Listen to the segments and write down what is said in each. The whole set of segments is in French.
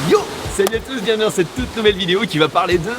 Yo! Salut à tous, bienvenue dans cette toute nouvelle vidéo qui va parler de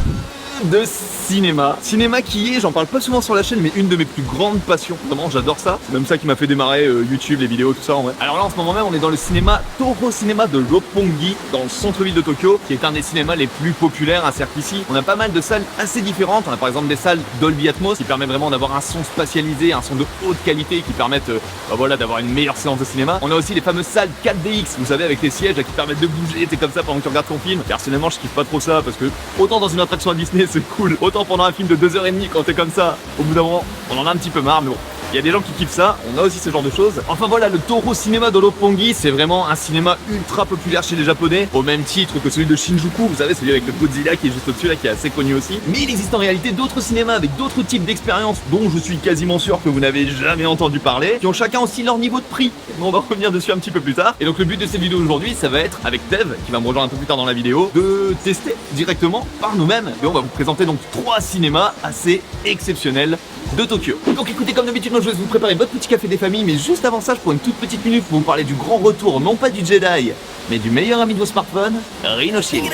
cinéma. Cinéma qui est, j'en parle pas souvent sur la chaîne, mais une de mes plus grandes passions. Vraiment, j'adore ça. C'est même ça qui m'a fait démarrer YouTube, les vidéos, tout ça en vrai. Alors là, en ce moment même, on est dans le cinéma Toho Cinéma de Roppongi, dans le centre-ville de Tokyo, qui est un des cinémas les plus populaires, hein, certes ici. On a pas mal de salles assez différentes. On a par exemple des salles Dolby Atmos, qui permet vraiment d'avoir un son spatialisé, un son de haute qualité, qui permettent voilà, d'avoir une meilleure séance de cinéma. On a aussi les fameuses salles 4DX, vous savez, avec les sièges qui permettent de bouger, t'es comme ça pendant que tu regardes ton film. Personnellement, je kiffe pas trop ça, parce que autant dans une attraction à Disney, c'est cool, autant pendant un film de 2h30 quand t'es comme ça, au bout d'un moment, on en a un petit peu marre, mais bon. Il y a des gens qui kiffent ça, on a aussi ce genre de choses. Enfin voilà, le Toho Cinéma de Roppongi, c'est vraiment un cinéma ultra populaire chez les Japonais, au même titre que celui de Shinjuku, vous savez, celui avec le Godzilla qui est juste au-dessus là, qui est assez connu aussi. Mais il existe en réalité d'autres cinémas avec d'autres types d'expériences, dont je suis quasiment sûr que vous n'avez jamais entendu parler, qui ont chacun aussi leur niveau de prix. Mais on va revenir dessus un petit peu plus tard. Et donc le but de cette vidéo aujourd'hui, ça va être, avec Tev, qui va me rejoindre un peu plus tard dans la vidéo, de tester directement par nous-mêmes. Et on va vous présenter donc 3 cinémas assez exceptionnels de Tokyo. Donc écoutez, comme d'habitude, je vais vous préparer votre petit café des familles, mais juste avant ça, je prends une toute petite minute pour vous parler du grand retour, non pas du Jedi, mais du meilleur ami de vos smartphones, Rhinoshield.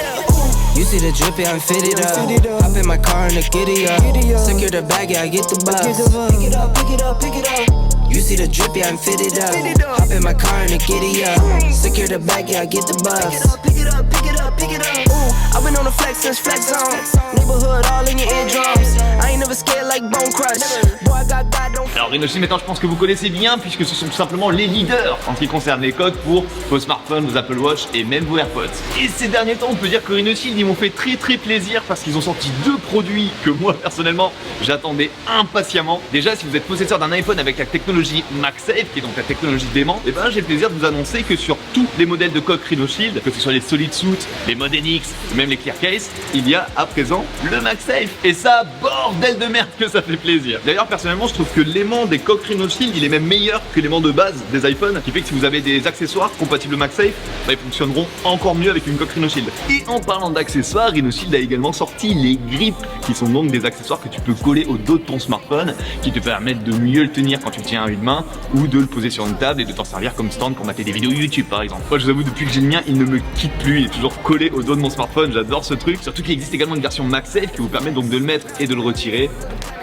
You see the drippy, I fit it up. Hop in my car and the giddy up. Secure the bag, yeah, I get the bus. Pick it up, pick it up, pick it up. You see the drippy, I'm fitted up. Hop in my car and the giddy up. Secure the bag, yeah, I get the bus. Pick it up, pick it up, pick it up. Ooh, I've been on the flex since flex zone. Neighborhood all in your eardrums. I ain't never scared like Bone Crush. Boy, I got God, don't. Alors Rhinoshield, maintenant je pense que vous connaissez bien, puisque ce sont tout simplement les leaders en ce qui concerne les coques pour vos smartphones, vos Apple Watch et même vos AirPods. Et ces derniers temps, on peut dire que Rhinoshield, ils m'ont fait très plaisir parce qu'ils ont sorti 2 produits que moi personnellement j'attendais impatiemment. Déjà, si vous êtes possesseur d'un iPhone avec la technologie MagSafe, qui est donc la technologie d'aimant, et ben j'ai le plaisir de vous annoncer que sur tous les modèles de coque Rhinoshield, que ce soit les Solid Suit, les Mod NX, même les Clear Case, il y a à présent le MagSafe. Et ça, bordel de merde que ça fait plaisir. D'ailleurs, personnellement, je trouve que l'aimant des coques Rhinoshield, il est même meilleur que l'aimant de base des iPhones, qui fait que si vous avez des accessoires compatibles MagSafe, bah, ils fonctionneront encore mieux avec une coque Rhinoshield. Et en parlant d'accessoires, Rhinoshield a également sorti les grips, qui sont donc des accessoires que tu peux coller au dos de ton smartphone, qui te permettent de mieux le tenir quand tu le tiens à une main, ou de le poser sur une table et de t'en servir comme stand pour mater des vidéos YouTube par exemple. Moi je vous avoue, depuis que j'ai le mien, il ne me quitte plus, il est toujours collé au dos de mon smartphone, j'adore ce truc. Surtout qu'il existe également une version MagSafe qui vous permet donc de le mettre et de le retirer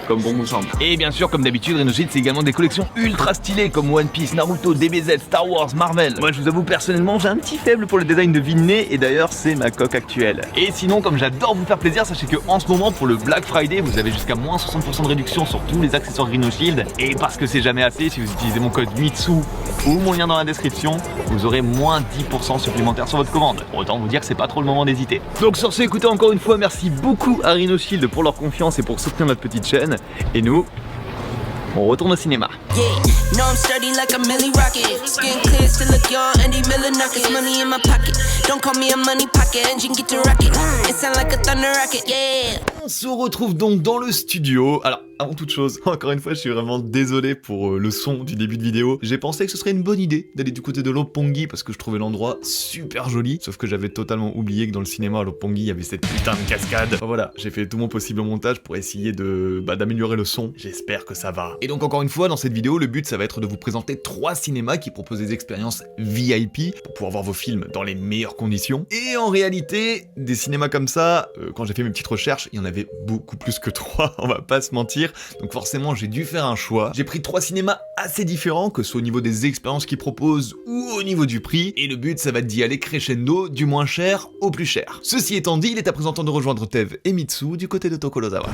comme bon vous semble. Et bien sûr, comme d'habitude, Rhinoshield c'est également des collections ultra stylées comme One Piece, Naruto, DBZ, Star Wars, Marvel. Moi je vous avoue personnellement, j'ai un petit faible pour le design de Vinné et d'ailleurs c'est ma coque actuelle. Et sinon, comme j'adore vous faire plaisir, sachez que en ce moment pour le Black Friday, vous avez jusqu'à moins 60% de réduction sur tous les accessoires Rhinoshield. Et parce que c'est jamais assez, si vous utilisez mon code MITSU ou mon lien dans la description, vous aurez moins 10% supplémentaire sur votre commande. Autant vous dire que c'est pas trop le moment d'hésiter. Donc sur ce, écoutez, encore une fois, merci beaucoup à Rhinoshield pour leur confiance et pour soutenir notre petite chaîne. Et nous, on retourne au cinéma. Yeah, no, I'm sturdy like a Millie Rocket. Skin clear, still look young, Andy Miller Nuggets. Money in my pocket, don't call me a money pocket. Engine get to rocket, it sound like a thunder rocket, yeah. On se retrouve donc dans le studio. Alors, avant toute chose, encore une fois, je suis vraiment désolé pour le son du début de vidéo. J'ai pensé que ce serait une bonne idée d'aller du côté de Roppongi parce que je trouvais l'endroit super joli. Sauf que j'avais totalement oublié que dans le cinéma à Roppongi, il y avait cette putain de cascade. Enfin, voilà, j'ai fait tout mon possible au montage pour essayer d'améliorer le son. J'espère que ça va. Et donc, encore une fois, dans cette vidéo, le but, ça va être de vous présenter 3 cinémas qui proposent des expériences VIP pour pouvoir voir vos films dans les meilleures conditions. Et en réalité, des cinémas comme ça, quand j'ai fait mes petites recherches, il y en avait beaucoup plus que 3, on va pas se mentir. Donc forcément, j'ai dû faire un choix. J'ai pris 3 cinémas assez différents, que ce soit au niveau des expériences qu'ils proposent ou au niveau du prix. Et le but, ça va être d'y aller crescendo, du moins cher au plus cher. Ceci étant dit, il est à présent temps de rejoindre Tev et Mitsu du côté de Tokorozawa.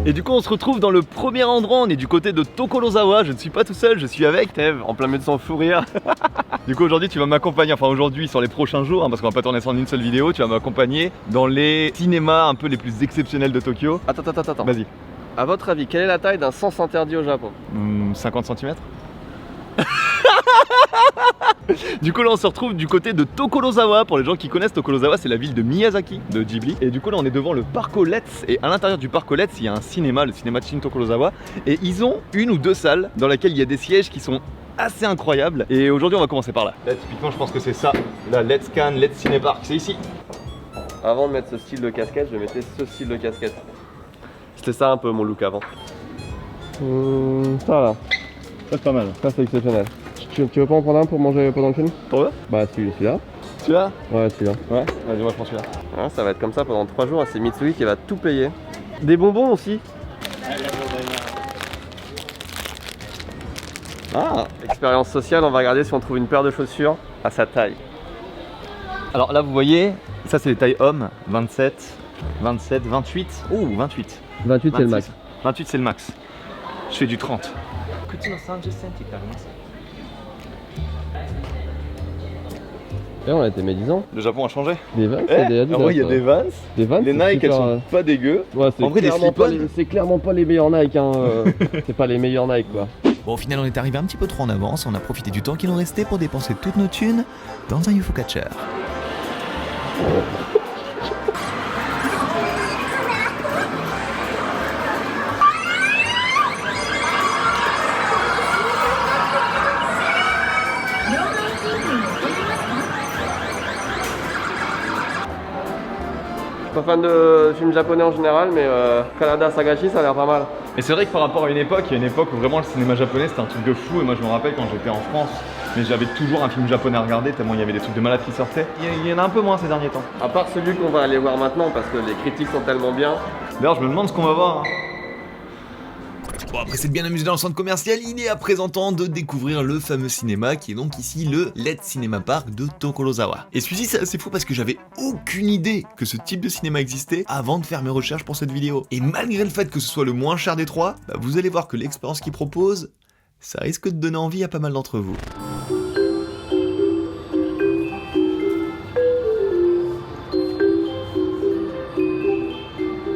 Et du coup on se retrouve dans le premier endroit, on est du côté de Tokorozawa, je ne suis pas tout seul, je suis avec Tev, en plein milieu de son fou rire. Du coup aujourd'hui tu vas m'accompagner, enfin aujourd'hui sur les prochains jours, hein, parce qu'on va pas tourner ça en une seule vidéo, tu vas m'accompagner dans les cinémas un peu les plus exceptionnels de Tokyo. Attends. Vas-y. À votre avis, quelle est la taille d'un sens interdit au Japon? 50 cm. Du coup là on se retrouve du côté de Tokorozawa. Pour les gens qui connaissent, Tokorozawa c'est la ville de Miyazaki, de Ghibli. Et du coup là on est devant le parc aux Let's. Et à l'intérieur du parc aux Let's il y a un cinéma, le cinéma de Shin Tokorozawa. Et ils ont 1 ou 2 salles dans lesquelles il y a des sièges qui sont assez incroyables. Et aujourd'hui on va commencer par là. Là typiquement je pense que c'est ça. Là Let's Can, Let's Cinépark, c'est ici. Avant de mettre ce style de casquette, je mettais ce style de casquette. C'était ça un peu mon look avant. Ça là. Ça c'est pas mal. Ça c'est exceptionnel. Tu veux pas en prendre un pour manger pendant le film? Pour eux? Bah celui-là. Celui-là? Ouais, celui-là. Ouais, vas-y, moi je prends celui-là. Ah, ça va être comme ça pendant 3 jours, c'est Mitsui qui va tout payer. Des bonbons aussi. Ah! Expérience sociale, on va regarder si on trouve une paire de chaussures à sa taille. Alors là, vous voyez, ça c'est les tailles hommes, 27, 27, 28. Ouh, 28. 28 c'est le max. 28 c'est le max. Je fais du 30. Là on a été médisants. Le Japon a changé. Des Vans, c'est des Adidas. En vrai, il y a des Vans. Des Vans, Les Nike, elles sont pas dégueu. Ouais, En vrai, c'est clairement pas les meilleurs Nike. Hein. C'est pas les meilleurs Nike quoi. Bon, au final, on est arrivé un petit peu trop en avance. On a profité du temps qui nous restait pour dépenser toutes nos thunes dans un UFO catcher. Je suis pas fan de films japonais en général, mais Kanada Sagashi ça a l'air pas mal. Et c'est vrai que par rapport à une époque, il y a une époque où vraiment le cinéma japonais c'était un truc de fou. Et moi je me rappelle quand j'étais en France, mais j'avais toujours un film japonais à regarder tellement il y avait des trucs de malades qui sortaient. Il y en a un peu moins ces derniers temps. À part celui qu'on va aller voir maintenant parce que les critiques sont tellement bien. D'ailleurs, je me demande ce qu'on va voir. Bon, après s'être bien amusé dans le centre commercial, il est à présent temps de découvrir le fameux cinéma qui est donc ici le LED Cinema Park de Tokorozawa. Et celui-ci c'est assez fou parce que j'avais aucune idée que ce type de cinéma existait avant de faire mes recherches pour cette vidéo. Et malgré le fait que ce soit le moins cher des trois, bah vous allez voir que l'expérience qu'il propose, ça risque de donner envie à pas mal d'entre vous.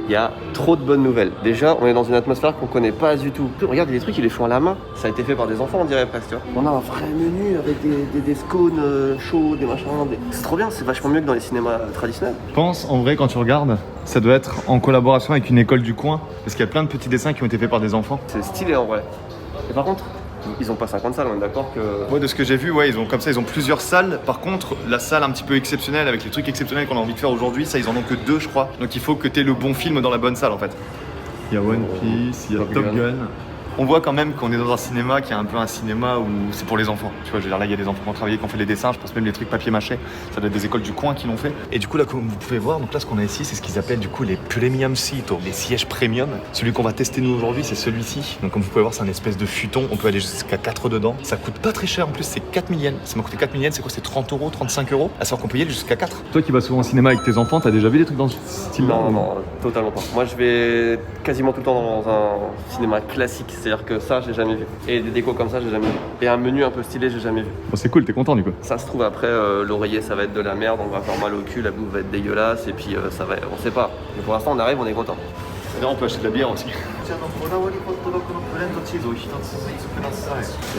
Il y a trop de bonnes nouvelles. Déjà, on est dans une atmosphère qu'on connaît pas du tout. Regarde, les trucs, ils les font à la main. Ça a été fait par des enfants, on dirait presque. Tu vois. On a un vrai menu avec des scones chauds, des machins. C'est trop bien, c'est vachement mieux que dans les cinémas traditionnels. Je pense en vrai quand tu regardes, ça doit être en collaboration avec une école du coin. Parce qu'il y a plein de petits dessins qui ont été faits par des enfants. C'est stylé en vrai. Et par contre, ils ont pas 50 salles, on est d'accord que... Ouais, de ce que j'ai vu, ouais, ils ont comme ça, ils ont plusieurs salles. Par contre, la salle un petit peu exceptionnelle, avec les trucs exceptionnels qu'on a envie de faire aujourd'hui, ça, ils en ont que 2, je crois. Donc il faut que t'aies le bon film dans la bonne salle, en fait. Il y a One Piece, il y a Top Gun. On voit quand même qu'on est dans un cinéma qui est un peu un cinéma où c'est pour les enfants. Tu vois, je veux dire, là, il y a des enfants qui ont travaillé, qui ont fait les dessins. Je pense même les trucs papier mâché. Ça doit être des écoles du coin qui l'ont fait. Et du coup, là, comme vous pouvez voir, donc là, ce qu'on a ici, c'est ce qu'ils appellent du coup les premium seats, les sièges premium. Celui qu'on va tester nous aujourd'hui, c'est celui-ci. Donc, comme vous pouvez voir, c'est un espèce de futon. On peut aller jusqu'à 4 dedans. Ça coûte pas très cher en plus, c'est 4 000 yens. Ça m'a coûté 4 000 yens, c'est quoi? C'est 30 €, 35 €. À savoir qu'on peut y aller jusqu'à 4. Toi qui vas souvent au cinéma avec tes enfants, t'as déjà vu des trucs dans ce style-là? Non, totalement pas. Moi, je vais quasiment tout le temps dans un cinéma classique. C'est-à-dire que ça, j'ai jamais vu. Et des décos comme ça, j'ai jamais vu. Et un menu un peu stylé, j'ai jamais vu. Bon, c'est cool, t'es content du coup. Ça se trouve après, l'oreiller, ça va être de la merde, on va faire mal au cul, la bouffe va être dégueulasse, et puis ça va, on sait pas. Mais pour l'instant, on arrive, on est content. Là, on peut acheter de la bière aussi. Il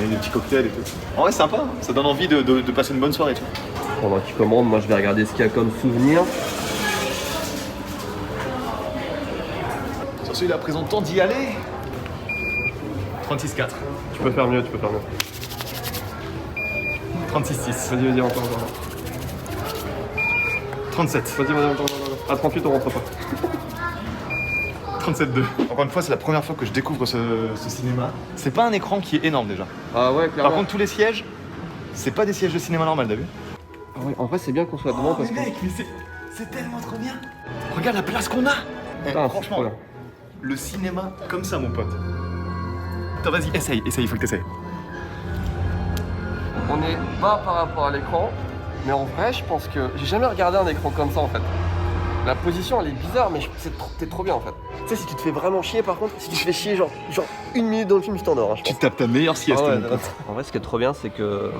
y a des petits cocktails et tout. En vrai, sympa, ça donne envie de passer une bonne soirée et tout. Pendant qu'ils commandent, moi je vais regarder ce qu'il y a comme souvenir. Sur celui-là, présentant d'y aller. 36,4. Tu peux faire mieux, tu peux faire mieux. 36,6. Vas-y, encore. 37. Vas-y, encore. À 38, on rentre pas. 37,2. Encore une fois, c'est la première fois que je découvre ce cinéma. C'est pas un écran qui est énorme déjà. Ah ouais, clairement. Par contre, tous les sièges, c'est pas des sièges de cinéma normal, t'as vu? Ah ouais, en vrai, c'est bien qu'on soit devant parce que... mec, mais c'est tellement trop bien. Regarde la place qu'on a. Putain, franchement, voilà. le cinéma comme ça, mon pote. Attends, vas-y, essaye, il faut que t'essayes. On est bas par rapport à l'écran, mais en vrai, je pense que j'ai jamais regardé un écran comme ça en fait. La position elle est bizarre, mais t'es trop bien en fait. Tu sais, si tu te fais vraiment chier, par contre, si tu te fais chier genre 1 minute dans le film, tu t'endors. Hein, je Tu pense. tapes ta meilleure sieste. Ah ouais, mon pote. en vrai, ce qui est trop bien, c'est que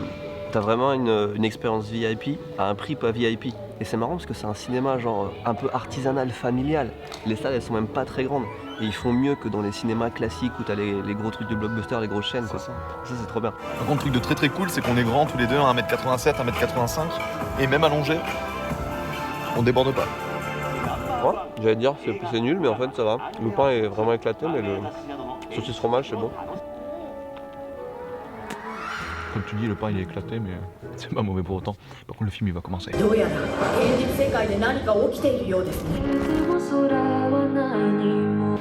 t'as vraiment une expérience VIP à un prix pas VIP. Et c'est marrant parce que c'est un cinéma genre un peu artisanal, familial. Les salles elles sont même pas très grandes. Et ils font mieux que dans les cinémas classiques où t'as les gros trucs de blockbuster, les grosses chaînes. Quoi. Ça c'est trop bien. Par contre, le truc de très cool, c'est qu'on est grands tous les deux, 1m87, 1m85, et même allongé, on déborde pas. Ouais, j'allais dire c'est nul, mais en fait ça va. Le pain est vraiment éclaté, mais le saucisse fromage c'est bon. Comme tu dis, le pain il est éclaté, mais c'est pas mauvais pour autant. Par contre, le film il va commencer.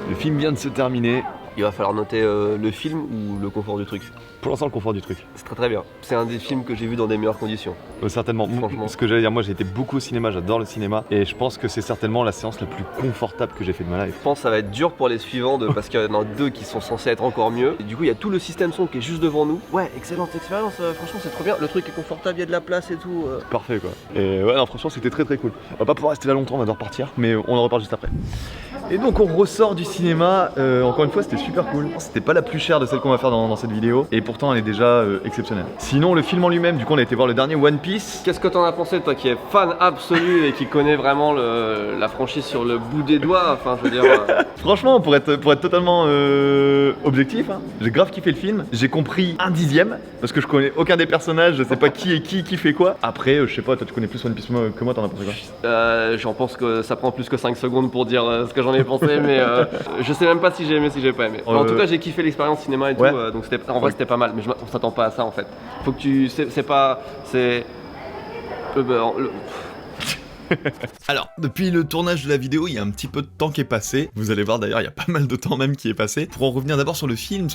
Le film vient de se terminer. Il va falloir noter le film ou le confort du truc. Pour l'instant, le confort du truc. C'est très très bien. C'est un des films que j'ai vu dans des meilleures conditions. Certainement. Franchement. Ce que j'allais dire, moi j'ai été beaucoup au cinéma, j'adore le cinéma. Et je pense que c'est certainement la séance la plus confortable que j'ai fait de ma life. Je pense que ça va être dur pour les suivants parce qu'il y en a 2 qui sont censés être encore mieux. Et du coup, il y a tout le système son qui est juste devant nous. Ouais, excellente expérience, franchement, c'est trop bien. Le truc est confortable, il y a de la place et tout. Parfait quoi. Et ouais, non, franchement, c'était très très cool. On va pas pouvoir rester là longtemps, on va devoir partir, mais on en reparle juste après. Et donc on ressort du cinéma, encore une fois c'était super cool. C'était pas la plus chère de celle qu'on va faire dans cette vidéo, et pourtant elle est déjà exceptionnelle. Sinon le film en lui-même, du coup on a été voir le dernier One Piece. Qu'est-ce que t'en as pensé, toi qui es fan absolu et qui connaît vraiment la franchise sur le bout des doigts? Enfin, je veux dire. Franchement, pour être totalement objectif, hein, j'ai grave kiffé le film. J'ai compris 1/10, parce que je connais aucun des personnages, je sais pas qui est qui fait quoi. Après, je sais pas, toi tu connais plus One Piece que moi, t'en as pensé quoi? J'en pense que ça prend plus que 5 secondes pour dire ce que j'en ai pensé, mais je sais même pas si j'ai aimé, si j'ai pas aimé. En tout cas, j'ai kiffé l'expérience cinéma et tout, donc en vrai c'était pas mal, mais on s'attend pas à ça en fait. Faut que tu. Alors, depuis le tournage de la vidéo, il y a un petit peu de temps qui est passé. Vous allez voir d'ailleurs, il y a pas mal de temps même qui est passé. Pour en revenir d'abord sur le film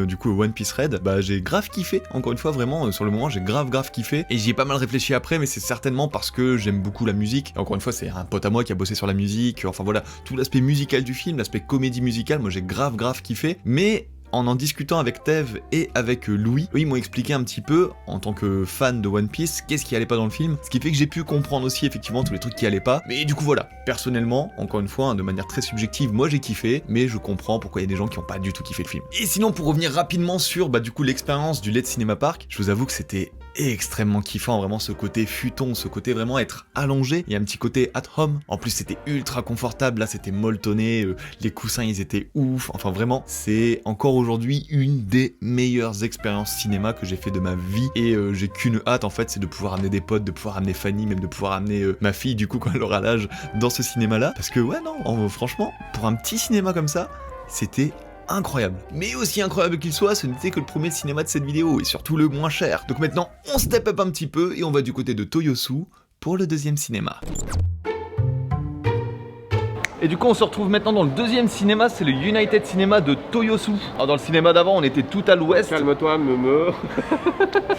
du coup One Piece Red, bah j'ai grave kiffé. Encore une fois, vraiment, sur le moment, j'ai grave kiffé. Et j'y ai pas mal réfléchi après, mais c'est certainement parce que j'aime beaucoup la musique. Et encore une fois, c'est un pote à moi qui a bossé sur la musique. Enfin voilà, tout l'aspect musical du film, l'aspect comédie musicale, moi j'ai grave kiffé. Mais en discutant avec Tev et avec Louis, eux ils m'ont expliqué un petit peu, en tant que fan de One Piece, qu'est-ce qui allait pas dans le film, ce qui fait que j'ai pu comprendre aussi effectivement tous les trucs qui allaient pas, mais du coup voilà, personnellement, encore une fois, de manière très subjective, moi j'ai kiffé, mais je comprends pourquoi il y a des gens qui ont pas du tout kiffé le film. Et sinon, pour revenir rapidement sur du coup l'expérience du Let's Cinema Park, je vous avoue que c'était extrêmement kiffant, vraiment ce côté futon, ce côté vraiment être allongé, il y a un petit côté at home, en plus c'était ultra confortable, là c'était molletonné, les coussins ils étaient ouf, enfin vraiment c'est encore aujourd'hui une des meilleures expériences cinéma que j'ai fait de ma vie, et j'ai qu'une hâte en fait, c'est de pouvoir amener des potes, de pouvoir amener Fanny, même de pouvoir amener ma fille du coup quand elle aura l'âge dans ce cinéma là, parce que ouais non, franchement pour un petit cinéma comme ça, c'était incroyable. Mais aussi incroyable qu'il soit, ce n'était que le premier cinéma de cette vidéo, et surtout le moins cher. Donc maintenant, on step up un petit peu, et on va du côté de Toyosu pour le deuxième cinéma. Et du coup on se retrouve maintenant dans le deuxième cinéma, c'est le United Cinema de Toyosu. Alors dans le cinéma d'avant on était tout à l'ouest. Calme-toi, me.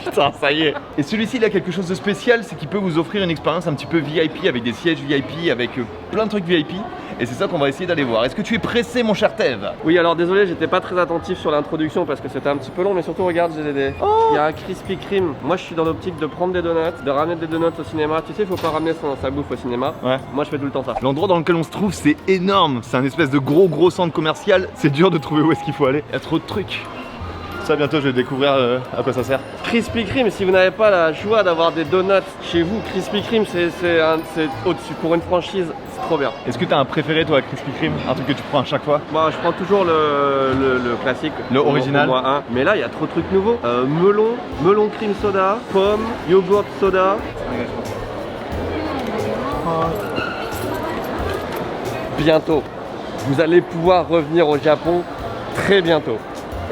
Putain, ça y est. Et celui-ci il a quelque chose de spécial, c'est qu'il peut vous offrir une expérience un petit peu VIP, avec des sièges VIP, avec plein de trucs VIP. Et c'est ça qu'on va essayer d'aller voir. Est-ce que tu es pressé mon cher Tev? Oui, alors désolé, j'étais pas très attentif sur l'introduction parce que c'était un petit peu long, mais surtout regarde, j'ai des... Il y a un Krispy Kreme. Moi je suis dans l'optique de prendre des donuts, de ramener des donuts au cinéma. Tu sais, faut pas ramener sa bouffe au cinéma. Ouais. Moi je fais tout le temps ça. L'endroit dans lequel on se trouve c'est énorme. C'est un espèce de gros centre commercial. C'est dur de trouver où est-ce qu'il faut aller. Il y a trop de trucs. Ça bientôt je vais découvrir à quoi ça sert. Krispy Kreme, si vous n'avez pas la joie d'avoir des donuts chez vous, Krispy Kreme c'est au-dessus pour une franchise, c'est trop bien. Est-ce que t'as un préféré toi à Krispy Kreme? Un truc que tu prends à chaque fois? Moi je prends toujours le classique. Le original. Pour moi, mais là il y a trop de trucs nouveaux. Melon cream soda, pomme, yogourt soda. Bientôt, vous allez pouvoir revenir au Japon très bientôt.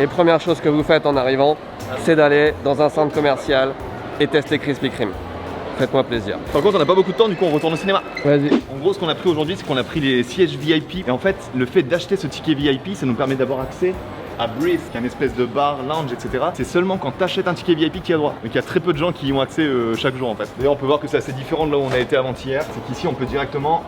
Et première chose que vous faites en arrivant, c'est d'aller dans un centre commercial et tester Krispy Kreme. Faites-moi plaisir. Par contre on n'a pas beaucoup de temps, du coup on retourne au cinéma. Vas-y. En gros ce qu'on a pris aujourd'hui c'est qu'on a pris les sièges VIP. Et en fait le fait d'acheter ce ticket VIP ça nous permet d'avoir accès à Breeze, qui est une espèce de bar, lounge, etc. C'est seulement quand t'achètes un ticket VIP qu'il y a droit. Donc il y a très peu de gens qui y ont accès chaque jour en fait. D'ailleurs on peut voir que c'est assez différent de là où on a été avant-hier. C'est qu'ici on peut directement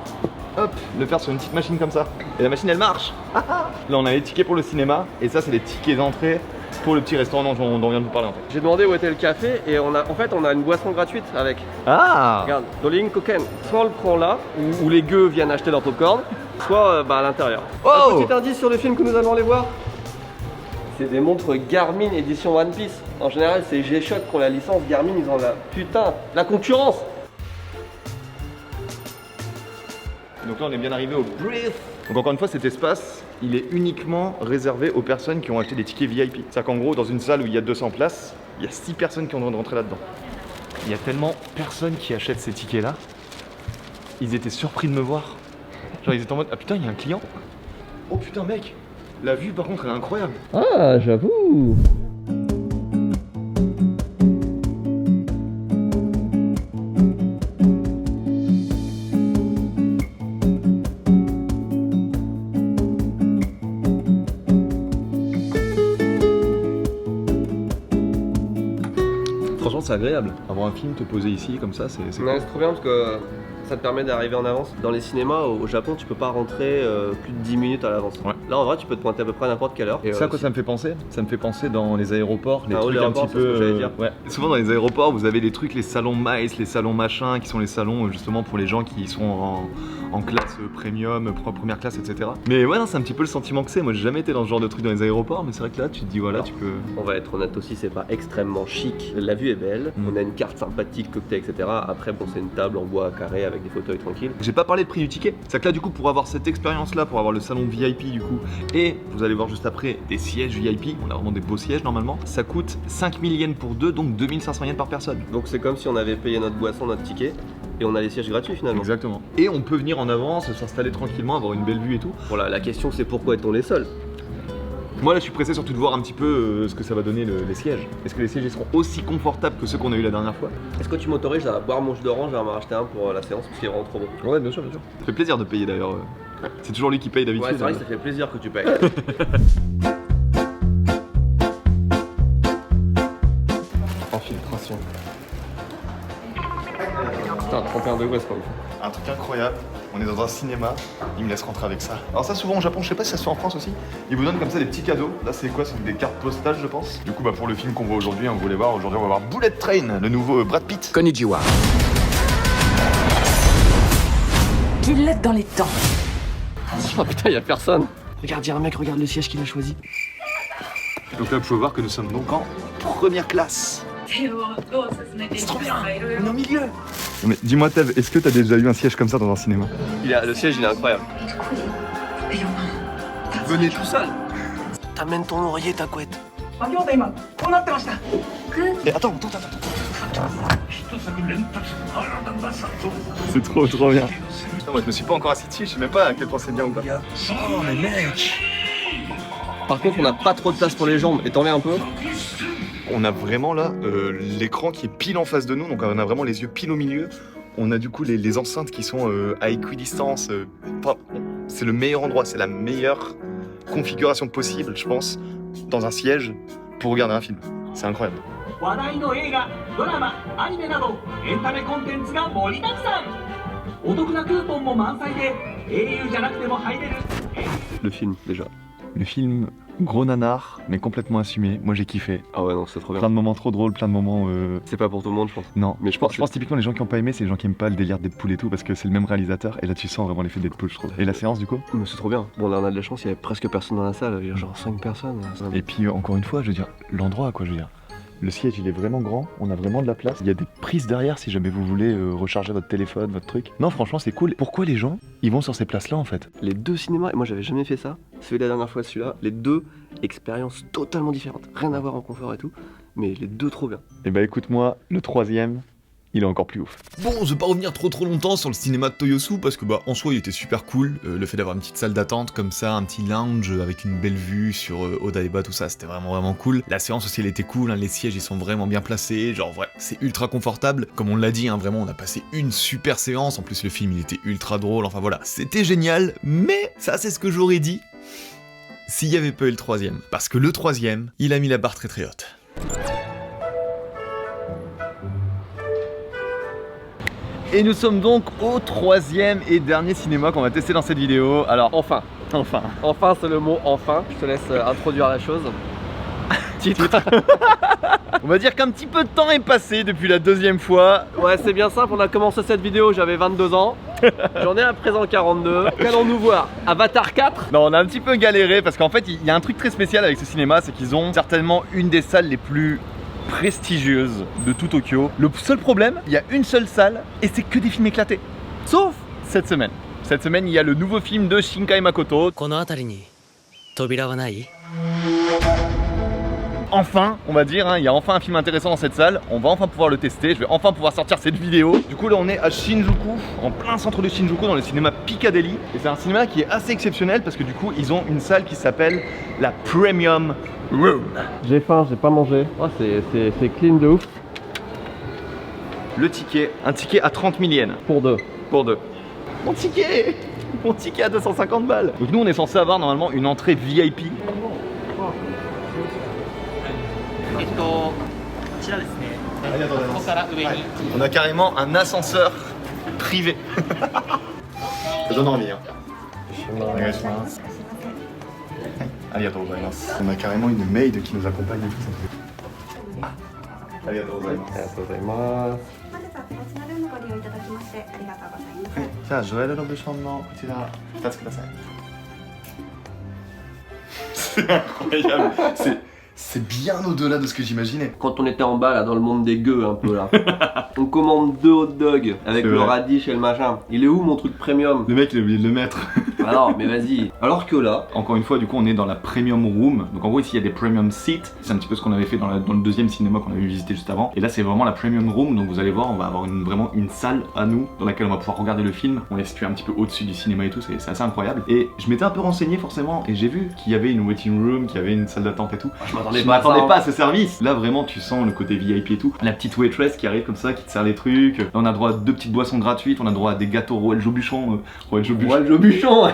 le faire sur une petite machine comme ça. Et la machine elle marche. Là on a les tickets pour le cinéma et ça c'est les tickets d'entrée pour le petit restaurant dont on vient de vous parler en fait. J'ai demandé où était le café et on a une boisson gratuite avec. Ah. Regarde, Dolin Koken. Soit on le prend là, où les gueux viennent acheter leur popcorn, soit à l'intérieur. Oh. Un petit indice sur le film que nous allons aller voir. C'est des montres Garmin édition One Piece. En général c'est G-Shock qui ont la licence, Garmin ils ont la concurrence. Donc là on est bien arrivé au Breeze. Donc encore une fois cet espace il est uniquement réservé aux personnes qui ont acheté des tickets VIP. C'est-à-dire qu'en gros dans une salle où il y a 200 places, il y a 6 personnes qui ont le droit de rentrer là-dedans. Il y a tellement personne qui achète ces tickets là. Ils étaient surpris de me voir. Genre ils étaient en mode ah putain il y a un client. Oh putain mec, la vue par contre elle est incroyable. Ah j'avoue. franchement c'est agréable. Avoir un film te poser ici comme ça, c'est Ouais, c'est trop bien parce que ça te permet d'arriver en avance. Dans les cinémas au Japon, tu peux pas rentrer plus de 10 minutes à l'avance. Ouais. Là en vrai, tu peux te pointer à peu près à n'importe quelle heure. Et, Ça, quoi, ça me fait penser? Ça me fait penser dans les aéroports, les Ah, trucs les un aéroports, petit c'est ce peu. que j'allais dire. Ouais. Souvent dans les aéroports, vous avez les trucs, les salons MICE, les salons machin, qui sont les salons justement pour les gens qui sont en classe premium, première classe, etc. Mais ouais, non, c'est un petit peu le sentiment que c'est. Moi, j'ai jamais été dans ce genre de truc dans les aéroports, mais c'est vrai que là, tu te dis, voilà, tu peux. On va être honnête aussi, c'est pas extrêmement chic. La vue est belle, on a une carte sympathique, cocktail, etc. Après, bon, c'est une table en bois carré avec des fauteuils tranquilles. J'ai pas parlé de prix du ticket. C'est que là, du coup, pour avoir cette expérience-là, pour avoir le salon VIP, du coup, et vous allez voir juste après des sièges VIP, on a vraiment des beaux sièges normalement, ça coûte 5000 yens pour deux, donc 2500 yens par personne. Donc c'est comme si on avait payé notre boisson, notre ticket, et on a les sièges gratuits finalement. Exactement. Et on peut venir en avance, s'installer tranquillement, avoir une belle vue et tout. Voilà, la question c'est pourquoi est-on les seuls? Moi là je suis pressé surtout de voir un petit peu ce que ça va donner les sièges. Est-ce que les sièges ils seront aussi confortables que ceux qu'on a eu la dernière fois? Est-ce que tu m'autorises à boire mon jus d'orange? Je vais m'en racheter un pour la séance parce qu'il est vraiment trop bon. Ouais, bien sûr, bien sûr. Ça fait plaisir de payer d'ailleurs. C'est toujours lui qui paye d'habitude. Ouais, c'est vrai que ça fait plaisir que tu payes. Infiltration. Putain, 31 degrés, c'est pas ouf. Un truc incroyable, on est dans un cinéma, ils me laissent rentrer avec ça. Alors ça souvent au Japon, je sais pas si ça se fait en France aussi, ils vous donnent comme ça des petits cadeaux. Là c'est quoi? C'est des cartes postales je pense. Du coup bah pour le film qu'on voit aujourd'hui, on voulait voir, aujourd'hui on va voir Bullet Train, le nouveau Brad Pitt. Konnichiwa. Qu'il l'aide dans les temps. Oh putain, y'a personne. Regarde, y'a un mec, regarde le siège qu'il a choisi. Donc là vous pouvez voir que nous sommes donc en première classe. C'est trop bien. On est au milieu. Mais dis-moi Tev, est-ce que t'as déjà eu un siège comme ça dans un cinéma? Le siège il est incroyable. Venez tout seul. T'amènes ton oreiller, ta couette. Et attends. C'est trop bien. Putain, moi je me suis pas encore assis dessus, je sais même pas à quel point c'est bien ou pas. Oh mais mec. Par contre on a pas trop de place pour les jambes, et t'en viens un peu. On a vraiment là l'écran qui est pile en face de nous, donc on a vraiment les yeux pile au milieu. On a du coup les enceintes qui sont à équidistance. Enfin, c'est le meilleur endroit, c'est la meilleure configuration possible, je pense, dans un siège pour regarder un film. C'est incroyable. 話題の映画、ドラマ、アニメなどエンタメコンテンツが盛りだくさん。お得なクーポンも満載で au じゃなくても入れる。 Le film déjà. Le film, gros nanar, mais complètement assumé. Moi j'ai kiffé. Ah ouais non c'est trop bien. Plein de moments trop drôles, plein de moments. C'est pas pour tout le monde je pense. Non, Mais je pense typiquement les gens qui ont pas aimé, c'est les gens qui aiment pas le délire Deadpool et tout, parce que c'est le même réalisateur, et là tu sens vraiment l'effet Deadpool je trouve. Et la séance du coup? Mais c'est trop bien. Bon là on a de la chance, il y avait presque personne dans la salle, il y a genre 5 personnes. Et puis encore une fois, je veux dire, l'endroit quoi, je veux dire. Le siège il est vraiment grand, on a vraiment de la place. Il y a des prises derrière si jamais vous voulez recharger votre téléphone, votre truc. Non franchement c'est cool. Pourquoi les gens ils vont sur ces places là en fait? Les deux cinémas, et moi j'avais jamais fait ça, celui de la dernière fois, celui-là, les deux expériences totalement différentes, rien à voir en confort et tout, mais les deux trop bien. Et bah écoute-moi, le troisième, il est encore plus ouf. Bon, je vais pas revenir trop longtemps sur le cinéma de Toyosu parce que bah en soi il était super cool. Le fait d'avoir une petite salle d'attente comme ça, un petit lounge avec une belle vue sur Odaiba, tout ça, c'était vraiment cool. La séance aussi elle était cool, hein, les sièges ils sont vraiment bien placés, genre vrai, c'est ultra confortable. Comme on l'a dit, hein, vraiment on a passé une super séance, en plus le film il était ultra drôle, enfin voilà, c'était génial, mais ça c'est ce que j'aurais dit s'il y avait pas eu le troisième. Parce que le troisième, il a mis la barre très haute. Et nous sommes donc au troisième et dernier cinéma qu'on va tester dans cette vidéo. Alors Enfin, c'est le mot enfin, je te laisse introduire la chose. Titre. on va dire qu'un petit peu de temps est passé depuis la deuxième fois. Ouais c'est bien simple, on a commencé cette vidéo, j'avais 22 ans, j'en ai à présent 42. Qu'allons-nous voir? Avatar 4? Non, on a un petit peu galéré parce qu'en fait il y a un truc très spécial avec ce cinéma, c'est qu'ils ont certainement une des salles les plus prestigieuse de tout Tokyo. Le seul problème, il y a une seule salle et c'est que des films éclatés. Sauf cette semaine. Cette semaine, il y a le nouveau film de Shinkai Makoto. Enfin, on va dire, hein, il y a enfin un film intéressant dans cette salle. On va enfin pouvoir le tester. Je vais enfin pouvoir sortir cette vidéo. Du coup, là, on est à Shinjuku, en plein centre de Shinjuku, dans le cinéma Piccadilly. Et c'est un cinéma qui est assez exceptionnel parce que du coup, ils ont une salle qui s'appelle la Premium Room. J'ai faim, j'ai pas mangé. Oh, c'est clean de ouf. Le ticket, un ticket à 30 000 yens. Pour deux. Pour deux. Mon ticket à 250 balles. Donc nous, on est censé avoir normalement une entrée VIP. こちらですね、On a carrément un ascenseur privé. Ça donne envie. Hein. On a carrément une maid qui nous accompagne et tout ça. C'est incroyable. C'est bien au-delà de ce que j'imaginais. Quand on était en bas là dans le monde des gueux un peu là, on commande 2 hot dogs avec le radish et le machin. Il est où mon truc premium? Le mec il a oublié de le mettre. Ah non mais vas-y. Alors que là, Encore une fois, du coup, on est dans la premium room. Donc en gros, ici, il y a des premium seats. C'est un petit peu ce qu'on avait fait dans le deuxième cinéma qu'on avait visité juste avant. Et là, c'est vraiment la premium room. Donc vous allez voir, on va avoir vraiment une salle à nous dans laquelle on va pouvoir regarder le film. On est situé un petit peu au-dessus du cinéma et tout. C'est assez incroyable. Et je m'étais un peu renseigné forcément et j'ai vu qu'il y avait une waiting room, qu'il y avait une salle d'attente et tout. Je m'attendais pas à ce service. Là, vraiment, tu sens le côté VIP et tout. La petite waitress qui arrive comme ça, qui te sert les trucs. Là, on a droit à 2 petites boissons gratuites. On a droit à des gâteaux Royal Jobuchon. Royal Jobuchon ouais.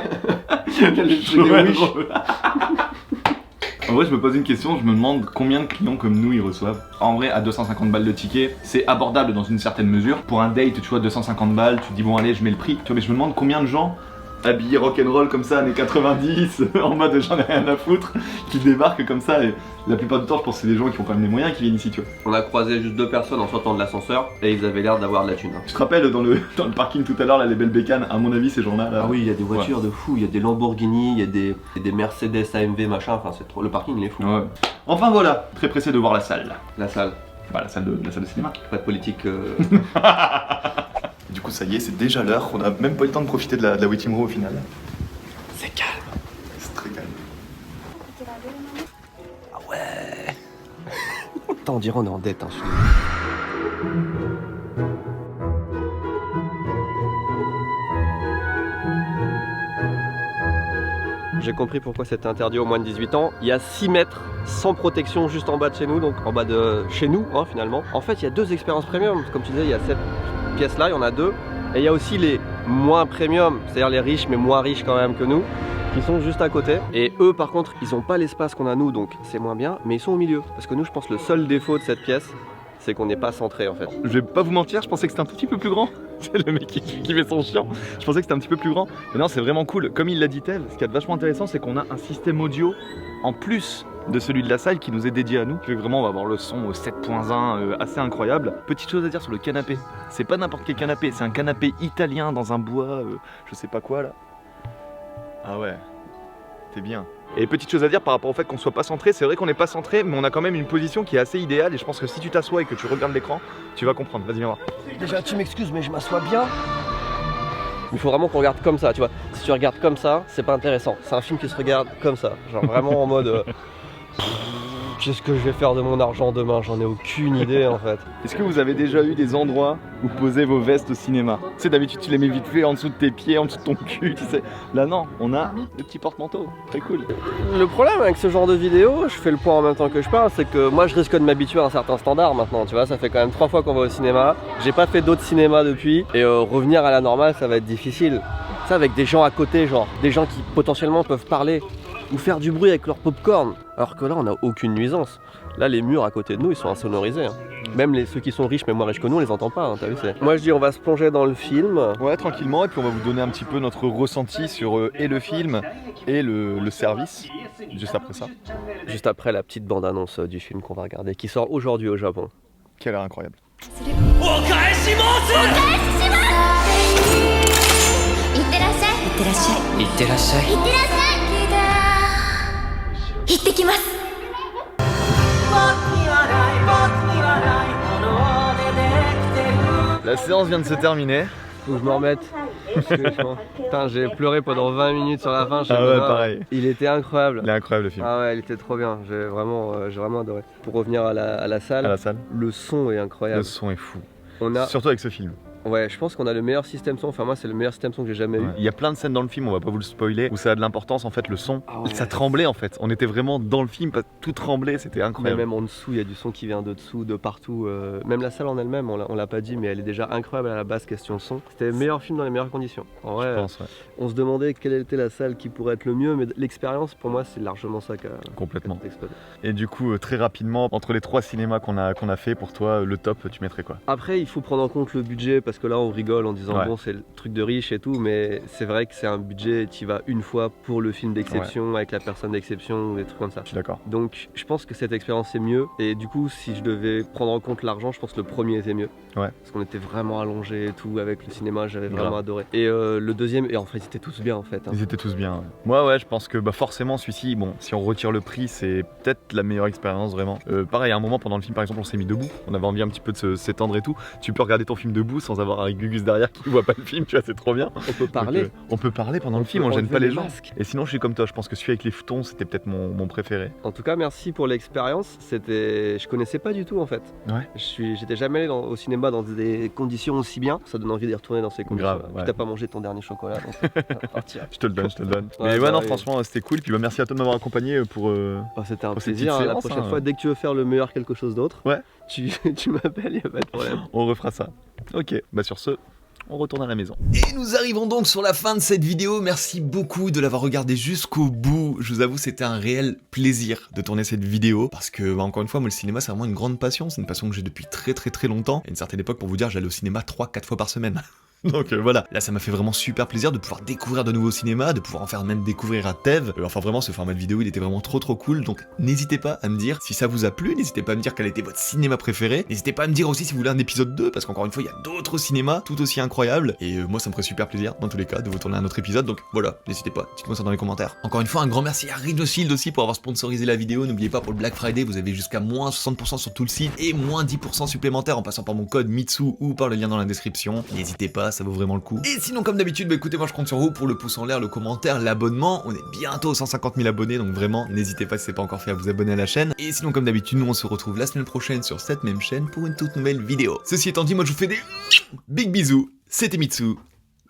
En vrai, je me pose une question, je me demande combien de clients comme nous ils reçoivent. En vrai, à 250 balles de ticket, c'est abordable dans une certaine mesure. Pour un date, tu vois, 250 balles, tu te dis bon allez, je mets le prix. Tu vois, mais je me demande combien de gens habillés rock'n'roll comme ça, années 90, en mode j'en ai rien à foutre, qui débarquent comme ça. Et la plupart du temps, je pense que c'est des gens qui ont quand même les moyens qui viennent ici, tu vois. On a croisé juste 2 personnes en sortant de l'ascenseur et ils avaient l'air d'avoir de la thune. Tu te rappelles dans le parking tout à l'heure, là, les belles bécanes, à mon avis, ces gens-là. Là, Ah oui, il y a des voitures de fou, il y a des Lamborghini, il y a des Mercedes AMV machin, enfin c'est trop. Le parking il est fou. Ouais. Enfin voilà, très pressé de voir la salle. La salle. Bah, la salle de cinéma. Pas de politique. Du coup, ça y est, c'est déjà l'heure. On a même pas eu le temps de profiter de la waiting room au final. C'est calme. C'est très calme. Ah ouais. Putain, on dirait on est en dette, hein, je suis... J'ai compris pourquoi c'était interdit aux moins de 18 ans. Il y a 6 mètres sans protection juste en bas de chez nous, donc en bas de chez nous hein, finalement. En fait, il y a 2 expériences premium. Comme tu disais, il y a cette pièce là, il y en a 2. Et il y a aussi les moins premium, c'est-à-dire les riches mais moins riches quand même que nous, qui sont juste à côté. Et eux par contre, ils n'ont pas l'espace qu'on a nous, donc c'est moins bien, mais ils sont au milieu. Parce que nous, je pense que le seul défaut de cette pièce, c'est qu'on n'est pas centré en fait. Je vais pas vous mentir, je pensais que c'était un tout petit peu plus grand. C'est le mec qui fait son chien. Je pensais que c'était un petit peu plus grand. Mais non, c'est vraiment cool. Comme il l'a dit Tev, ce qui est vachement intéressant, c'est qu'on a un système audio en plus de celui de la salle qui nous est dédié à nous. Fait que vraiment, on va avoir le son au 7.1 assez incroyable. Petite chose à dire sur le canapé. C'est pas n'importe quel canapé, c'est un canapé italien dans un bois, je sais pas quoi là. Ah ouais, t'es bien. Et petite chose à dire par rapport au fait qu'on soit pas centré, c'est vrai qu'on n'est pas centré, mais on a quand même une position qui est assez idéale et je pense que si tu t'assois et que tu regardes l'écran, tu vas comprendre. Vas-y, viens voir. Déjà, tu m'excuses, mais je m'assois bien. Il faut vraiment qu'on regarde comme ça, tu vois. Si tu regardes comme ça, c'est pas intéressant. C'est un film qui se regarde comme ça, genre vraiment en mode... Qu'est-ce que je vais faire de mon argent demain? J'en ai aucune idée en fait. Est-ce que vous avez déjà eu des endroits où poser vos vestes au cinéma? Tu sais, d'habitude tu les mets vite fait en dessous de tes pieds, en dessous de ton cul, tu sais. Là non, on a le petit porte-manteau, très cool. Le problème avec ce genre de vidéo, je fais le point en même temps que je parle, c'est que moi je risque de m'habituer à un certain standard maintenant, tu vois. Ça fait quand même 3 fois qu'on va au cinéma. J'ai pas fait d'autres cinémas depuis et revenir à la normale ça va être difficile. Ça avec des gens à côté, genre des gens qui potentiellement peuvent parler ou faire du bruit avec leur popcorn. Alors que là on n'a aucune nuisance. Là les murs à côté de nous ils sont insonorisés hein. Même ceux qui sont riches mais moins riches que nous on les entend pas hein, t'as vu c'est... Moi je dis on va se plonger dans le film. Ouais tranquillement et puis on va vous donner un petit peu notre ressenti sur et le film et le service juste après ça. Juste après la petite bande annonce du film qu'on va regarder qui sort aujourd'hui au Japon. Quelle heure incroyable. La séance vient de se terminer. Faut que je me remette. Putain, j'ai pleuré pendant 20 minutes sur la fin. Ah ouais, pareil. Il était incroyable. Il est incroyable le film. Ah ouais, il était trop bien. J'ai vraiment adoré. Pour revenir à la salle, À la salle. le son est incroyable. Le son est fou. On a, Surtout avec ce film. Ouais, je pense qu'on a le meilleur système son. Enfin, moi, c'est le meilleur système son que j'ai jamais eu. Il y a plein de scènes dans le film, on va pas vous le spoiler, où ça a de l'importance en fait, le son. Ah ouais. Ça tremblait en fait. On était vraiment dans le film, tout tremblait, c'était Mais incroyable. même en dessous, il y a du son qui vient de dessous, de partout. Même la salle en elle-même, on l'a pas dit, mais elle est déjà incroyable à la base, question son. C'était le meilleur film dans les meilleures conditions. En vrai, Je pense, ouais. on se demandait quelle était la salle qui pourrait être le mieux, mais l'expérience, pour moi, c'est largement ça qui a Complètement. explosé. Et du coup, très rapidement, entre les 3 cinémas qu'on a fait, pour toi, le top, tu mettrais quoi? Après, il faut prendre en compte le budget, parce que là, on rigole en disant, Ouais. bon, c'est le truc de riche et tout, mais c'est vrai que c'est un budget, tu y vas une fois pour le film d'exception, avec la personne d'exception, des trucs comme ça. Je suis d'accord. Donc je pense que cette expérience est mieux, et du coup si je devais prendre en compte l'argent, je pense que le premier était mieux. Ouais. Parce qu'on était vraiment allongé et tout avec le cinéma, j'avais Grave. vraiment adoré. Et le deuxième, et en fait ils étaient tous bien en fait. Hein. Ils étaient tous bien. Ouais. Moi, ouais, je pense que forcément, celui-ci, bon, si on retire le prix, c'est peut-être la meilleure expérience vraiment. Pareil, à un moment pendant le film, par exemple, on s'est mis debout. On avait envie un petit peu de s'étendre et tout. Tu peux regarder ton film debout sans avoir un Gugus derrière qui voit pas le film, tu vois, c'est trop bien. On peut parler. Donc, on peut parler pendant le film, peut on gêne enlever pas les les gens. masques. Et sinon, je suis comme toi, je pense que celui avec les foutons, c'était peut-être mon préféré. En tout cas, merci pour l'expérience. Je connaissais pas du tout en fait. Ouais. J'étais jamais allé au cinéma dans des conditions aussi bien. Ça donne envie d'y retourner dans ces conditions. Grave, ouais. Puis t'as pas mangé ton dernier chocolat, donc on va partir. Je te le donne, je te le donne. Ouais, Mais ouais, bah non, oui. franchement, c'était cool. Puis merci à toi de m'avoir accompagné pour. Oh, c'était un Pour cette plaisir. petite La séance, prochaine hein. fois, dès que tu veux faire le meilleur quelque chose d'autre, Ouais. tu m'appelles, y a pas de problème. On refera ça. Ok, bah sur ce, on retourne à la maison. Et nous arrivons donc sur la fin de cette vidéo. Merci beaucoup de l'avoir regardé jusqu'au bout. Je vous avoue, c'était un réel plaisir de tourner cette vidéo parce que, encore une fois, moi, le cinéma, c'est vraiment une grande passion. C'est une passion que j'ai depuis très longtemps. À une certaine époque, pour vous dire, j'allais au cinéma 3-4 fois par semaine. Donc voilà, là ça m'a fait vraiment super plaisir de pouvoir découvrir de nouveaux cinémas, de pouvoir en faire même découvrir à Tev. Enfin vraiment ce format de vidéo il était vraiment trop cool, donc n'hésitez pas à me dire si ça vous a plu, n'hésitez pas à me dire quel était votre cinéma préféré, n'hésitez pas à me dire aussi si vous voulez un épisode 2, parce qu'encore une fois il y a d'autres cinémas tout aussi incroyables, et moi ça me ferait super plaisir dans tous les cas de vous tourner un autre épisode, donc voilà, n'hésitez pas, dites-moi ça dans les commentaires. Encore une fois un grand merci à Ridge Shield aussi pour avoir sponsorisé la vidéo, n'oubliez pas pour le Black Friday vous avez jusqu'à moins 60% sur tout le site, et moins 10% supplémentaire en passant par mon code Mitsu ou par le lien dans la description, n'hésitez pas, ça vaut vraiment le coup. Et sinon, comme d'habitude, écoutez, moi je compte sur vous pour le pouce en l'air, le commentaire, l'abonnement. On est bientôt aux 150 000 abonnés, donc vraiment, n'hésitez pas si c'est pas encore fait à vous abonner à la chaîne. Et sinon, comme d'habitude, nous on se retrouve la semaine prochaine sur cette même chaîne pour une toute nouvelle vidéo. Ceci étant dit, moi je vous fais des big bisous. C'était Mitsu.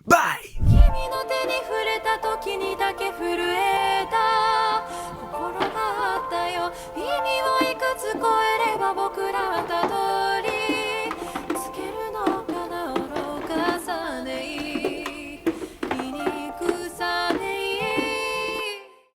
Bye!